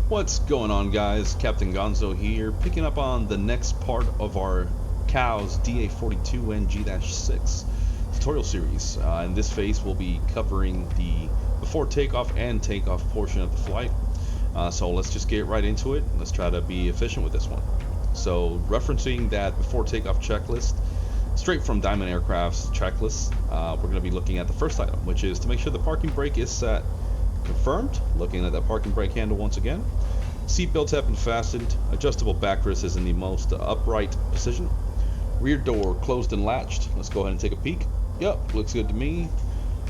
What's going on, guys? Captain Gonzo here, picking up on the next part of our Cows DA42 and G-6 tutorial series. In this phase, we'll be covering the before takeoff and takeoff portion of the flight. So let's just get right into it. Let's try to be efficient with this one. So referencing that before takeoff checklist, straight from Diamond Aircraft's checklist, we're going to be looking at the first item, which is to make sure the parking brake is set. Confirmed. Looking at that parking brake handle once again. Seatbelts have been fastened. Adjustable backrest is in the most upright position. Rear door closed and latched. Let's go ahead and take a peek. Yep, looks good to me.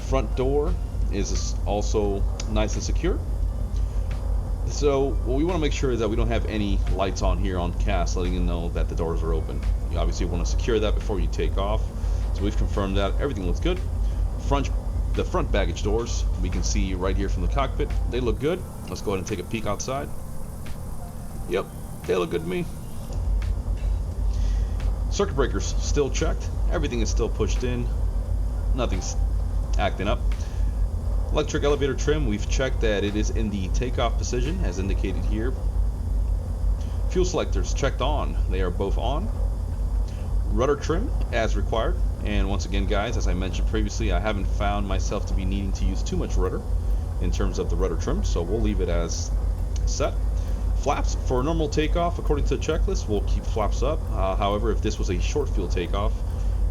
Front door is also nice and secure. So what we want to make sure is that we don't have any lights on here on cast letting you know that the doors are open. You obviously want to secure that before you take off. So we've confirmed that. Everything looks good. The front baggage doors, we can see right here from the cockpit, they look good. Let's go ahead and take a peek outside. Yep, they look good to me. Circuit breakers still checked. Everything is still pushed in. Nothing's acting up. Electric elevator trim, we've checked that it is in the takeoff position as indicated here. Fuel selectors checked on. They are both on. Rudder trim as required. And once again, guys, as I mentioned previously, I haven't found myself to be needing to use too much rudder in terms of the rudder trim, so we'll leave it as set. Flaps for a normal takeoff, according to the checklist, we'll keep flaps up. However, if this was a short field takeoff,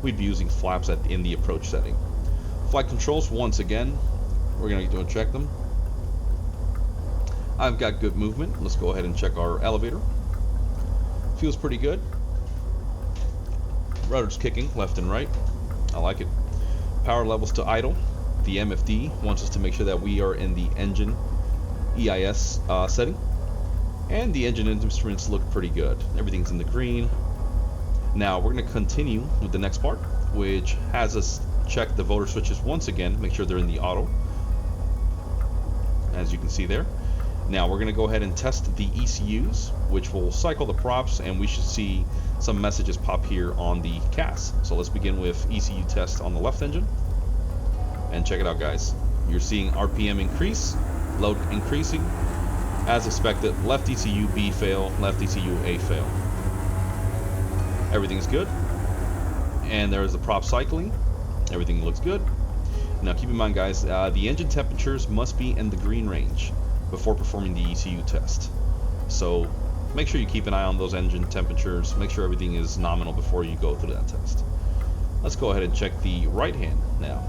we'd be using flaps in the approach setting. Flight controls, once again, we're going to check them. I've got good movement. Let's go ahead and check our elevator. Feels pretty good. Rudder's kicking left and right. I like it. Power levels to idle. The MFD wants us to make sure that we are in the engine EIS setting. And the engine instruments look pretty good. Everything's in the green. Now we're going to continue with the next part, which has us check the voter switches once again, make sure they're in the auto, as you can see there. Now we're going to go ahead and test the ECUs, which will cycle the props, and we should see some messages pop here on the CAS. So let's begin with ECU test on the left engine. And check it out, guys. You're seeing RPM increase, load increasing. As expected, left ECU B fail, left ECU A fail. Everything's good. And there's the prop cycling. Everything looks good. Now keep in mind, guys, the engine temperatures must be in the green range before performing the ECU test. So make sure you keep an eye on those engine temperatures. Make sure everything is nominal before you go through that test. Let's go ahead and check the right hand now.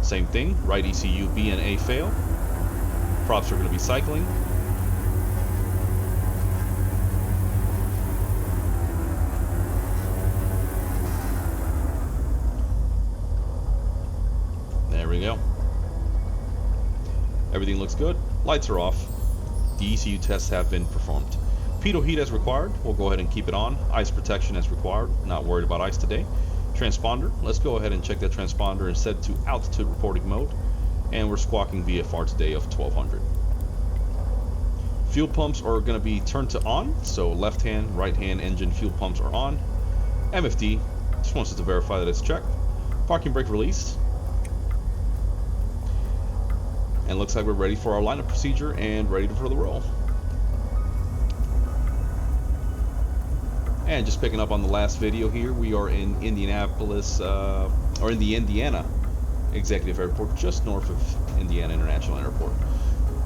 Same thing, right ECU B and A fail. Props are going to be cycling. There we go. Everything looks good. Lights are off. The ECU tests have been performed. Pitot heat as required. We'll go ahead and keep it on. Ice protection as required. Not worried about ice today. Transponder. Let's go ahead and check that transponder and set it to altitude reporting mode. And we're squawking VFR today of 1200. Fuel pumps are going to be turned to on. So left hand, right hand engine fuel pumps are on. MFD just wants us to verify that it's checked. Parking brake released. And looks like we're ready for our lineup procedure and ready for the roll. And just picking up on the last video here, we are in Indianapolis, or in the Indiana Executive Airport, just north of Indiana International Airport.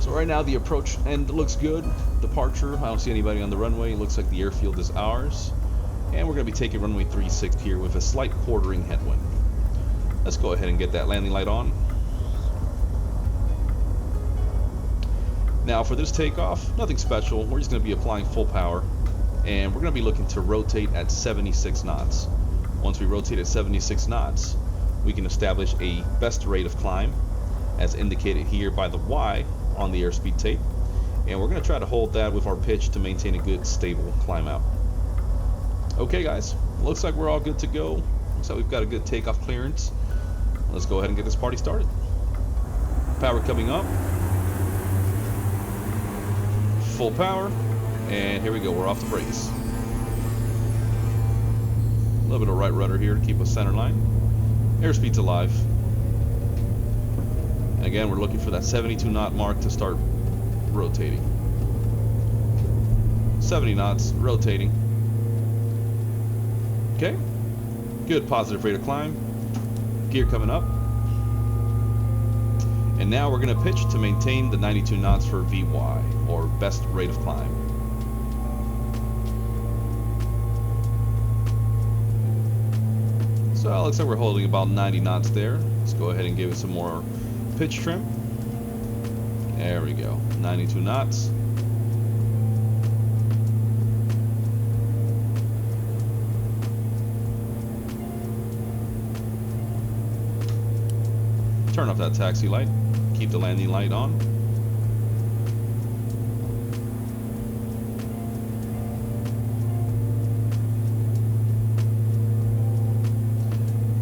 So right now the approach end looks good. Departure, I don't see anybody on the runway. It looks like the airfield is ours. And we're going to be taking runway 36 here with a slight quartering headwind. Let's go ahead and get that landing light on. Now for this takeoff, nothing special. We're just going to be applying full power, and we're going to be looking to rotate at 76 knots. Once we rotate at 76 knots, we can establish a best rate of climb, as indicated here by the Y on the airspeed tape. And we're going to try to hold that with our pitch to maintain a good, stable climb out. Okay, guys, looks like we're all good to go. Looks like we've got a good takeoff clearance. Let's go ahead and get this party started. Power coming up. Full power, and here we go. We're off the brakes. A little bit of right rudder here to keep us center line. Airspeed's alive. Again, we're looking for that 72 knot mark to start rotating. 70 knots, rotating. Okay, good positive rate of climb. Gear coming up. And now we're going to pitch to maintain the 92 knots for VY, or best rate of climb. So it looks like we're holding about 90 knots there. Let's go ahead and give it some more pitch trim. There we go, 92 knots. Turn off that taxi light. Keep the landing light on.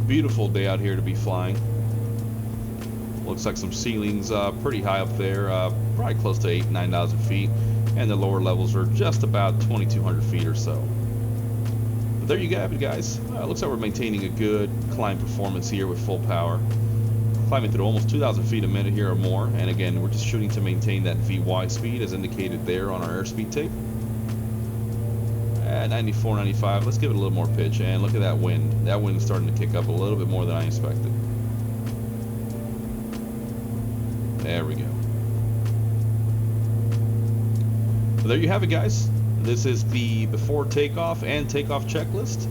Beautiful day out here to be flying. Looks like some ceilings pretty high up there, probably close to 9,000 feet, and the lower levels are just about 2,200 feet or so. But there you have it, guys. Looks like we're maintaining a good climb performance here with full power. Climbing through almost 2,000 feet a minute here or more, and again, we're just shooting to maintain that VY speed as indicated there on our airspeed tape. At 94, 95, let's give it a little more pitch, and look at that wind. That wind is starting to kick up a little bit more than I expected. There we go. So there you have it, guys. This is the before takeoff and takeoff checklist,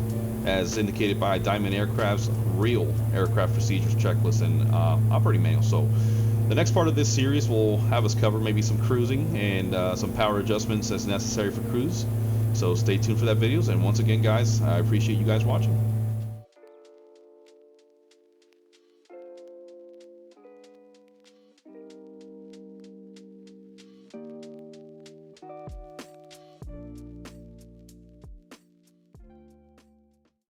as indicated by Diamond Aircraft's real aircraft procedures checklist and operating manual. So the next part of this series will have us cover maybe some cruising and some power adjustments as necessary for cruise. So stay tuned for that videos, and once again, guys, I appreciate you guys watching.